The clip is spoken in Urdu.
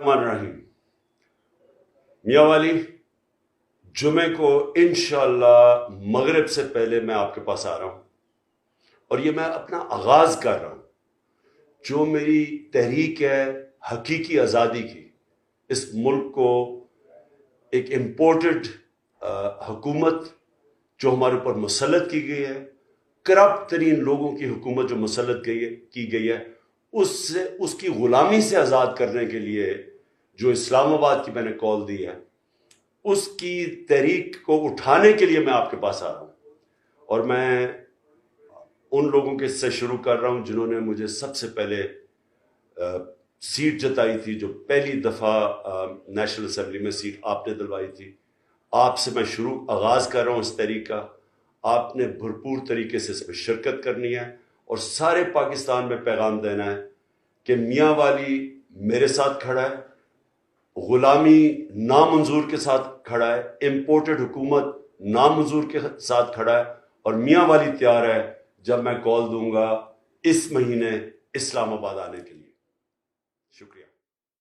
الرحمن الرحیم۔ میاں والی، جمعے کو انشاءاللہ مغرب سے پہلے میں آپ کے پاس آ رہا ہوں، اور یہ میں اپنا آغاز کر رہا ہوں۔ جو میری تحریک ہے حقیقی آزادی کی، اس ملک کو ایک امپورٹڈ حکومت جو ہمارے اوپر مسلط کی گئی ہے، کرپٹ ترین لوگوں کی حکومت جو مسلط کی گئی ہے، اس کی غلامی سے آزاد کرنے کے لیے جو اسلام آباد کی میں نے کال دی ہے، اس کی تحریک کو اٹھانے کے لیے میں آپ کے پاس آ رہا ہوں۔ اور میں ان لوگوں کے سے شروع کر رہا ہوں جنہوں نے مجھے سب سے پہلے سیٹ جتائی تھی، جو پہلی دفعہ نیشنل اسمبلی میں سیٹ آپ نے دلوائی تھی۔ آپ سے میں آغاز کر رہا ہوں اس تحریک کا۔ آپ نے بھرپور طریقے سے اس میں شرکت کرنی ہے اور سارے پاکستان میں پیغام دینا ہے کہ میاں والی میرے ساتھ کھڑا ہے، غلامی نامنظور کے ساتھ کھڑا ہے، امپورٹڈ حکومت نامنظور کے ساتھ کھڑا ہے، اور میاں والی تیار ہے جب میں کال دوں گا اس مہینے اسلام آباد آنے کے لیے۔ شکریہ۔